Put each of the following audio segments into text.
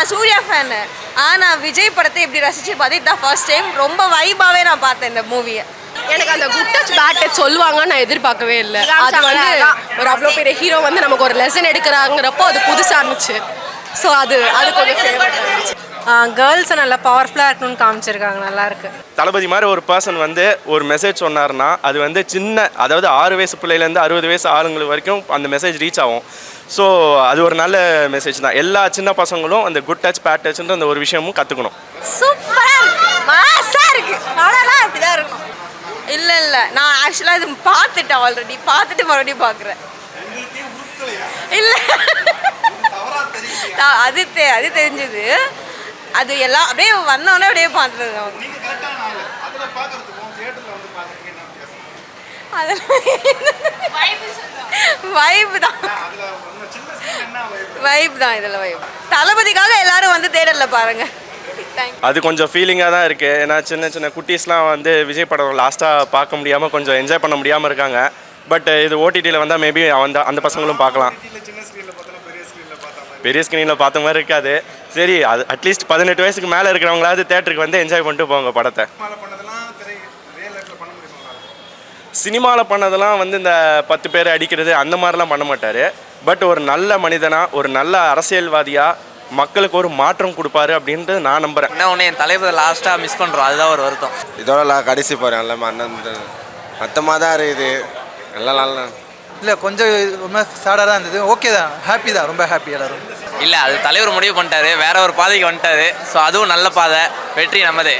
நான் சூர்யா ஃபேனு. நான் விஜய் படத்தை எப்படி ரசிச்சு பார்த்தேன், இதுதான் ஃபர்ஸ்ட் டைம். ரொம்ப வைபாகவே நான் பார்த்தேன் இந்த மூவியை. எனக்கு அந்த குட் டச் பேட் டச் சொல்லுவாங்கன்னு நான் எதிர்பார்க்கவே இல்லை. அது வந்து ஒரு அவ்வளோ பெரிய ஹீரோ வந்து நமக்கு ஒரு லெசன் எடுக்கிறாங்கிறப்போ அது புதுசாக இருந்துச்சு. ஸோ அது கொஞ்சம் ஃபேவரட் இருந்துச்சு. கேர்ள்ஸை நல்லா பவர்ஃபுல்லாக இருக்கணும்னு காமிச்சிருக்காங்க, நல்லா இருக்கு. தளபதி மாதிரி ஒரு பர்சன் வந்து ஒரு மெசேஜ் சொன்னார்னா அது வந்து சின்ன, அதாவது 6 வயசு பிள்ளையிலேருந்து 60 வயசு ஆளுங்களுக்கு வரைக்கும் அந்த மெசேஜ் ரீச் ஆகும். ஸோ அது ஒரு நல்ல மெசேஜ் தான். எல்லா சின்ன பசங்களும் அந்த குட் டச் பேட் டச்ன்ற அந்த ஒரு விஷயமும் கற்றுக்கணும். சூப்பராக இருக்கு, மாசாக இருக்கு. படம்லாம் அப்படி தான் இருக்கணும். இல்லை நான் ஆக்சுவலாக இது பார்த்துட்டேன், ஆல்ரெடி பார்த்துட்டு மறுபடியும் பார்க்குறேன். இல்லை அது தெரிஞ்சது. அது எல்லாம் அப்படியே வந்தோடனே அப்படியே பார்த்துருது. வைப் தான் இதில் வைப். தளபதிக்காக எல்லாரும் வந்து தேடலில் பாருங்க. அது கொஞ்சம் ஃபீலிங்காக தான் இருக்குது. ஏன்னா சின்ன சின்ன குட்டீஸ்லாம் வந்து விஜய் படம் லாஸ்ட்டாக பார்க்க முடியாமல் கொஞ்சம் என்ஜாய் பண்ண முடியாமல் இருக்காங்க. பட் இது ஓடிடியில் வந்தால் மேபி அந்த பசங்களும் பார்க்கலாம். பெரிய ஸ்க்ரீனில் பார்த்த மாதிரி இருக்காது. சரி, அது அட்லீஸ்ட் 18 வயசுக்கு மேலே இருக்கிறவங்களாவது தேட்டருக்கு வந்து என்ஜாய் பண்ணிட்டு போங்க படத்தை. சினிமாவில் பண்ணதெல்லாம் வந்து இந்த 10 பேர் அடிக்கிறது அந்த மாதிரிலாம் பண்ண மாட்டார். பட் ஒரு நல்ல மனிதனாக, ஒரு நல்ல அரசியல்வாதியாக மக்களுக்கு ஒரு மாற்றம் கொடுப்பாரு அப்படின்ட்டு நான் நம்புகிறேன். என்ன ஒன்று, என் தலைவர் லாஸ்ட்டாக மிஸ் பண்ணுறோம், அதுதான் ஒரு வருத்தம். இதோட கடைசி போகிறேன் எல்லாமே அண்ணன் மொத்தமாக தான் இருக்குது. நல்லா நல்லா இல்லை, கொஞ்சம் ரொம்ப சேடாக தான் இருந்தது. ஓகே தான், ஹாப்பி தான், ரொம்ப ஹாப்பி எல்லாரும். இல்லை, அது தலைவர் முடிவு பண்ணிட்டாரு, வேற ஒரு பாதைக்கு வந்துட்டாரு. ஸோ அதுவும் நல்ல பாதை, வெற்றி நம்மதே.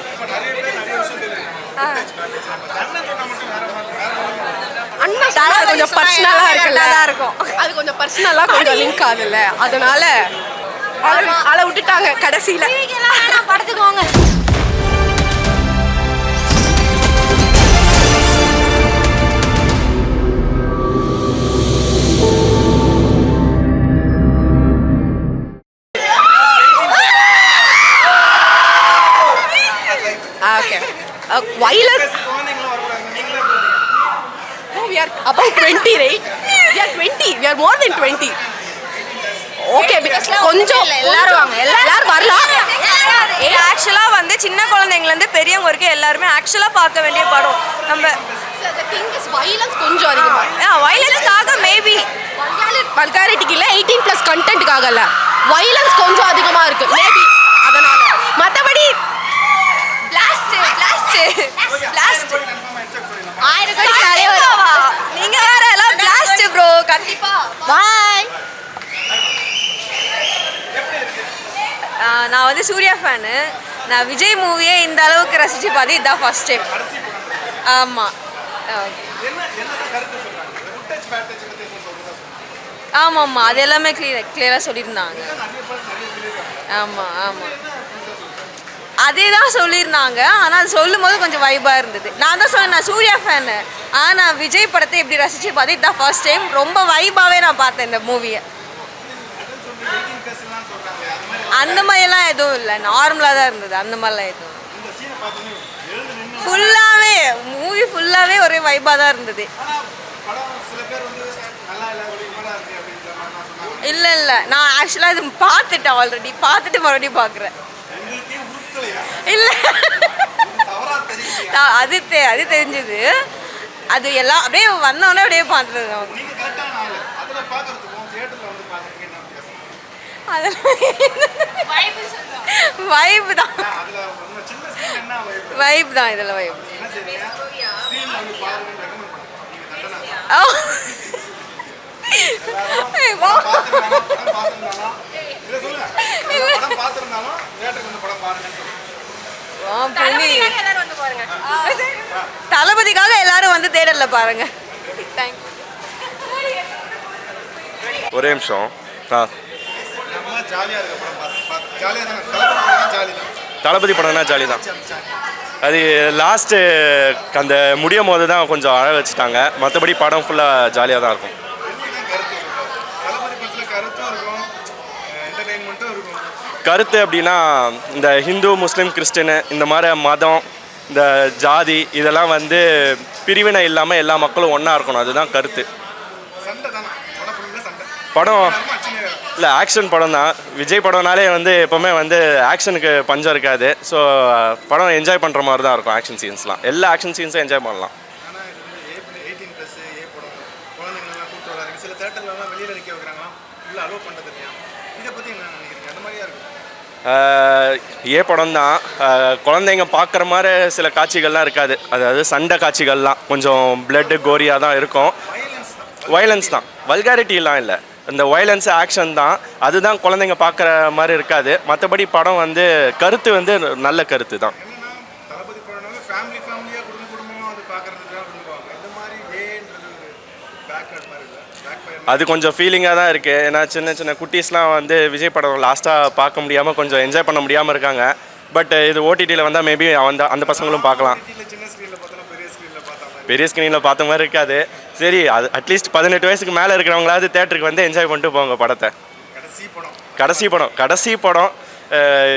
அண்ணா கொஞ்சம் பர்சனலாக இருக்கும். அது கொஞ்சம் பர்சனலாக கொஞ்சம் லிங்க் ஆகுதுல்ல, அதனால அதை விட்டுட்டாங்க கடைசியில். படத்துக்கு வாங்க. Okay. Violence. No, we are about 20, right? We are 20. We are more than 20. Okay, கொஞ்சம் எல்லாரும் வரலாம். ஆக்சுவலாக வந்து சின்ன குழந்தைங்கலேருந்து பெரியவங்க வரைக்கும் எல்லாருமே ஆக்சுவலாக பார்க்க வேண்டிய படம். நம்ம வைலன்ஸ் கொஞ்சம் அதிகமாக, வைலன்ஸ்க்காக மேபி வல்காரிட்டிக்கு இல்லை, 18+ கண்டென்ட்டுக்காக இல்லை, வைலன்ஸ் கொஞ்சம் அதிகமாக இருக்கு மேபி, அதனால. மற்றபடி நீங்க வேற எல்லாம் பிளாஸ்ட் ப்ரோ. கண்டிப்பா பாய். நான் வந்து சூர்யா ஃபேனு. நான் விஜய் மூவியே இந்த அளவுக்கு ரசிச்சு பார்த்து இதுதான் ஃபர்ஸ்ட் டைம். ஆமாம் ஆமாம்மா, அது எல்லாமே கிளியராக சொல்லியிருந்தாங்க. ஆமாம் அதே தான் சொல்லியிருந்தாங்க. ஆனால் அது சொல்லும் போது கொஞ்சம் வைபாக இருந்தது. நான் தான் சொன்னேன், நான் சூர்யா ஃபேனு. நான் விஜய் படத்தை எப்படி ரசிச்சு பார்த்தேன், இதுதான் ஃபர்ஸ்ட் டைம். ரொம்ப வைபாகவே நான் பார்த்தேன் இந்த மூவியை. அந்த மாதிரிலாம் எதுவும் இல்லை, நார்மலாக தான் இருந்தது. அந்த மாதிரிலாம் எதுவும் ஃபுல்லாகவே மூவி ஃபுல்லாகவே ஒரே வைபாக தான் இருந்தது. இல்லை நான் ஆக்சுவலாக இது பார்த்துட்டேன், ஆல்ரெடி பார்த்துட்டு மறுபடியும் பார்க்குறேன். இல்லை அது தெரிஞ்சது. அது எல்லாம் அப்படியே வந்தோடனே அப்படியே பார்த்துருது. வைப் தான் இதில் வைப். தளபதிக்காக எல்லாரும் வந்து தேடலில் பாருங்க. ஒரே நிமிஷம். தளபதி படம்னா ஜாலி தான். அது லாஸ்ட்டு அந்த முடியும் போது தான் கொஞ்சம் அழ வச்சுட்டாங்க. மற்றபடி படம் ஃபுல்லாக ஜாலியாக தான் இருக்கும். கருத்து அப்படின்னா இந்த ஹிந்து, முஸ்லீம், கிறிஸ்டினு இந்த மாதிரி மதம், இந்த ஜாதி இதெல்லாம் வந்து பிரிவினை இல்லாமல் எல்லா மக்களும் ஒன்றா இருக்கணும். அதுதான் கருத்து. படம் இல்லை ஆக்ஷன் படம் தான். விஜய் படம்னாலே வந்து எப்போவுமே வந்து ஆக்ஷனுக்கு பஞ்சம் இருக்காது. ஸோ படம் என்ஜாய் பண்ணுற மாதிரி தான் இருக்கும். ஆக்ஷன் சீன்ஸ்லாம் எல்லா ஆக்ஷன் சீன்ஸும் என்ஜாய் பண்ணலாம். ஆனால் இது வந்து 18+ ஏ படம் குழந்தைங்களெல்லாம் கூப்பிட்டு வராங்க. சில தேட்டர்லாம் வெளியில் நிற்க வைக்கிறாங்களா இல்லை அலோவ் பண்ணுறது இல்லையா? இதை பற்றி என்ன நினைக்கிறீங்க? அந்த மாதிரியா இருக்கும். ஏ படம் தான். குழந்தைங்க பார்க்குற மாதிரி சில காட்சிகள்லாம் இருக்காது. அதாவது சண்டை காட்சிகள்லாம் கொஞ்சம் பிளட்டு கோரியாக தான் இருக்கும். வயலன்ஸ் தான், வல்காரிட்டிலாம் இல்லை. இந்த வயலன்ஸ் ஆக்ஷன் தான், அதுதான் குழந்தைங்க பார்க்குற மாதிரி இருக்காது. மற்றபடி படம் வந்து கருத்து வந்து நல்ல கருத்து தான். என்னன்னா தளபதி படம்னால ஃபேமிலியாக குடும்பமாக வந்து பார்க்குறதுக்காக விரும்புவாங்க. இந்த மாதிரி ஏன்றது ஒரு பேக்ரவுண்ட் மாதிரி இல்லை, பேக் ஃபயர். அது கொஞ்சம் ஃபீலிங்காக தான் இருக்குது. ஏன்னா சின்ன சின்ன குட்டீஸ்லாம் வந்து விஜய் படம் லாஸ்ட்டாக பார்க்க முடியாமல் கொஞ்சம் என்ஜாய் பண்ண முடியாமல் இருக்காங்க. பட் இது ஓடிடியில் வந்தால் மேபி அந்த பசங்களும் பார்க்கலாம். சின்ன ஸ்க்ரீனில் பார்த்தோன்னா பெரிய ஸ்க்ரீனில் பார்த்தா மாதிரி. பெரிய ஸ்க்ரீனில் பார்த்த மாதிரி இருக்காது. சரி, அது அட்லீஸ்ட் 18 வயசுக்கு மேலே இருக்கிறவங்களாவது தேட்டருக்கு வந்து என்ஜாய் பண்ணிட்டு போங்க படத்தை. கடைசி படம்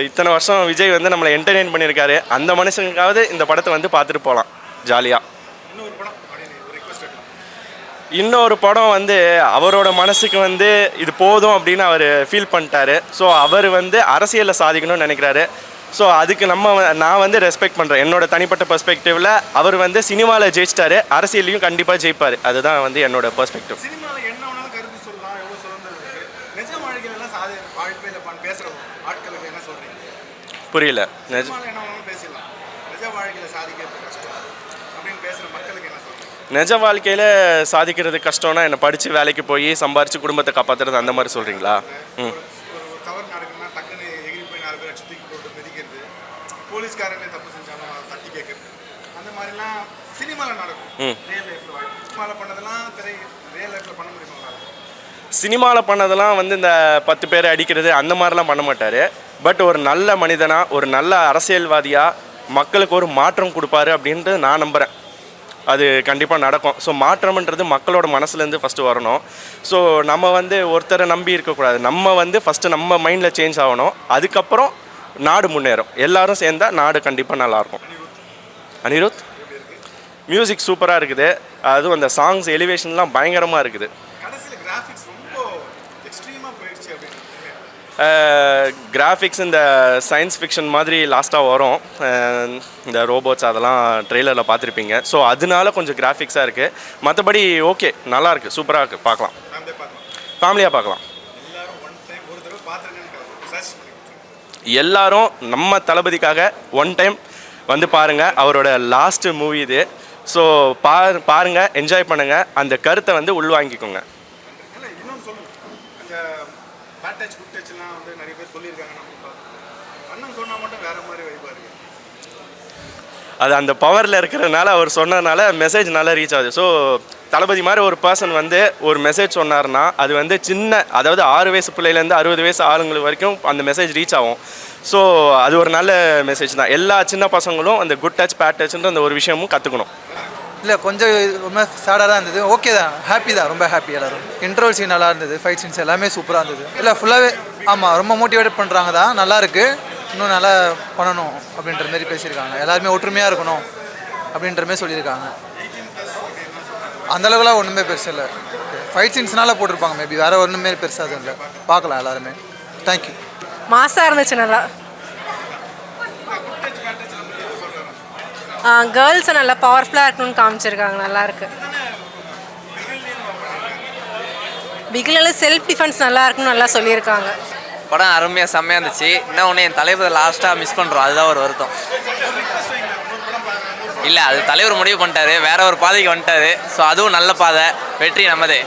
இத்தனை வருஷம் விஜய் வந்து நம்மளை என்டர்டெயின் பண்ணியிருக்காரு. அந்த மனுஷனுக்காவது இந்த படத்தை வந்து பார்த்துட்டு போகலாம் ஜாலியாக. இன்னொரு படம் வந்து அவரோட மனசுக்கு வந்து இது போதும் அப்படின்னு அவர் ஃபீல் பண்ணிட்டாரு. ஸோ அவர் வந்து அரசியலில் சாதிக்கணும்னு நினைக்கிறாரு. ஸோ அதுக்கு நான் வந்து ரெஸ்பெக்ட் பண்ணுறேன். என்னோட தனிப்பட்ட பெர்ஸ்பெக்டிவில் அவர் வந்து சினிமாவில் ஜெயிச்சிட்டாரு, அரசியலையும் கண்டிப்பாக ஜெயிப்பார். அதுதான் வந்து என்னோட பெர்ஸ்பெக்டிவ். சினிமாவில் என்ன வேணாலும் கருத்து சொல்லலாம், எவ்வளோ சுதந்திரம் இருக்குது. நிஜ வாழ்க்கையிலலாம் வாழ்க்கையில் பேசுகிற ஆட்களுக்கு என்ன சொல்கிறீங்க? புரியல. சினிமாவில் என்ன வேணாலும் பேசிடலாம், நிஜ வாழ்க்கையில் சாதிக்கிறது கஷ்டம் அப்படின்னு பேசுகிற மக்களுக்கு என்ன சொல்கிறீங்க? நிஜ வாழ்க்கையில் சாதிக்கிறது கஷ்டம்னா என்ன, படித்து வேலைக்கு போய் சம்பாரித்து குடும்பத்தை காப்பாற்றுறது அந்த மாதிரி சொல்கிறீங்களா? ஒரு தவறு நடக்குதுன்னா டக்குன்னு எகிரி போய் 4 பேர் அடிச்சு தூக்கி போட்டு மிதிக்கிறது, போலீஸ்காரங்களே தப்பு செஞ்சாலும் தட்டி கேட்குறது, அந்த மாதிரிலாம் சினிமாவில் நடக்கும். ரியல் லைஃப்பில் சினிமாவில் பண்ணதெல்லாம் ரியல் லைஃப்பில் பண்ண முடியுமா? சினிமாவில் பண்ணதெல்லாம் வந்து இந்த 10 பேரை அடிக்கிறது அந்த மாதிரிலாம் பண்ண மாட்டார். பட் ஒரு நல்ல மனிதனாக, ஒரு நல்ல அரசியல்வாதியாக மக்களுக்கு ஒரு மாற்றம் கொடுப்பாரு அப்படின்ட்டு நான் நம்புகிறேன். அது கண்டிப்பாக நடக்கும். ஸோ மாற்றம்ன்றது மக்களோட மனசுலேருந்து ஃபஸ்ட்டு வரணும். ஸோ நம்ம வந்து ஒருத்தரை நம்பி இருக்கக்கூடாது. நம்ம வந்து ஃபஸ்ட்டு நம்ம மைண்டில் சேஞ்ச் ஆகணும். அதுக்கப்புறம் நாடு முன்னேறும். எல்லாரும் சேர்ந்தால் நாடு கண்டிப்பாக நல்லாயிருக்கும். அனிருத் மியூசிக் சூப்பராக இருக்குது. அதுவும் அந்த சாங்ஸ் எலிவேஷன்லாம் பயங்கரமாக இருக்குது. கடைசியில் கிராஃபிக்ஸ் ரொம்ப எக்ஸ்ட்ரீமாக போயிடுச்சு அப்படின்னு. கிராஃபிக்ஸ் இந்த சயின்ஸ் ஃபிக்ஷன் மாதிரி லாஸ்ட்டாக வரும். இந்த ரோபோட்ஸ் அதெல்லாம் ட்ரெய்லரில் பார்த்துருப்பீங்க. ஸோ அதனால கொஞ்சம் கிராஃபிக்ஸாக இருக்குது. மற்றபடி ஓகே, நல்லாயிருக்கு, சூப்பராக இருக்குது, பார்க்கலாம். ஃபேமிலியாக பார்க்கலாம். எல்லாரும் நம்ம தளபதிக்காக ஒன் டைம் வந்து பாருங்கள். அவரோட லாஸ்ட்டு மூவி இது. ஸோ பாருங்கள், என்ஜாய் பண்ணுங்கள், அந்த கருத்தை வந்து உள்வாங்கிக்கோங்க. இன்னொன்று சொல்லுங்கள், அந்த பேட் டச் குட் டச்லாம் வந்து நிறைய பேர் சொல்லியிருக்காங்க. நம்ம அண்ணன் சொன்னால் மட்டும் வேறு மாதிரி வைப்பாக இருக்குது. அது அந்த பவரில் இருக்கிறதுனால அவர் சொன்னதுனால மெசேஜ் நல்லா ரீச் ஆகுது. ஸோ தளபதி மாதிரி ஒரு பர்சன் வந்து ஒரு மெசேஜ் சொன்னார்னா அது வந்து அதாவது 6 வயசு பிள்ளையிலேருந்து 60 வயசு ஆளுங்களுக்கு வரைக்கும் அந்த மெசேஜ் ரீச் ஆகும். ஸோ அது ஒரு நல்ல மெசேஜ் தான். எல்லா சின்ன பசங்களும் அந்த குட் டச் பேட் டச்ன்ற அந்த ஒரு விஷயமும் கற்றுக்கணும். இல்லை கொஞ்சம் ரொம்ப சேடாக தான் இருந்தது. ஓகே தான், ஹாப்பி தான், ரொம்ப ஹாப்பி. எல்லாரும் இன்ட்ரோல் சீன் நல்லா இருந்தது, ஃபைட் சீன்ஸ் எல்லாமே சூப்பராக இருந்தது. இல்லை ஃபுல்லாகவே ஆமாம், ரொம்ப மோட்டிவேட் பண்ணுறாங்க தான், நல்லா இருக்குது. இன்னும் நல்லா பண்ணணும் அப்படின்ற மாரி பேசியிருக்காங்க. எல்லாருமே ஒற்றுமையாக இருக்கணும் அப்படின்ற மாரி சொல்லியிருக்காங்க. அந்தளவுலாம் ஒன்றுமே பெருசு இல்லை. ஃபைட் சீன்ஸ்னால போட்டிருப்பாங்க, மேபி வேறு ஒன்றுமே பெருசாக அதுவும் இல்லை. பார்க்கலாம் எல்லாருமே. தேங்க்யூ. மாசாக இருந்துச்சு நல்லா. கேர்ள்ஸை நல்லா பவர்ஃபுல்லாக இருக்கணும்னு காமிச்சிருக்காங்க, நல்லாயிருக்கு. பிகினில் செல்ஃப் டிஃபென்ஸ் நல்லா இருக்குன்னு நல்லா சொல்லியிருக்காங்க. படம் அருமையாக செம்மையாக இருந்துச்சு. இன்னும் ஒன்று என் தலைவர் லாஸ்ட்டாக மிஸ் பண்ணுறோம், அதுதான் ஒரு வருத்தம். இல்லை, அது தலைவர் முடிவு பண்ணிட்டாரு, வேற ஒரு பாதைக்கு வந்துட்டாரு. ஸோ அதுவும் நல்ல பாதை, வெற்றி நம்மதே.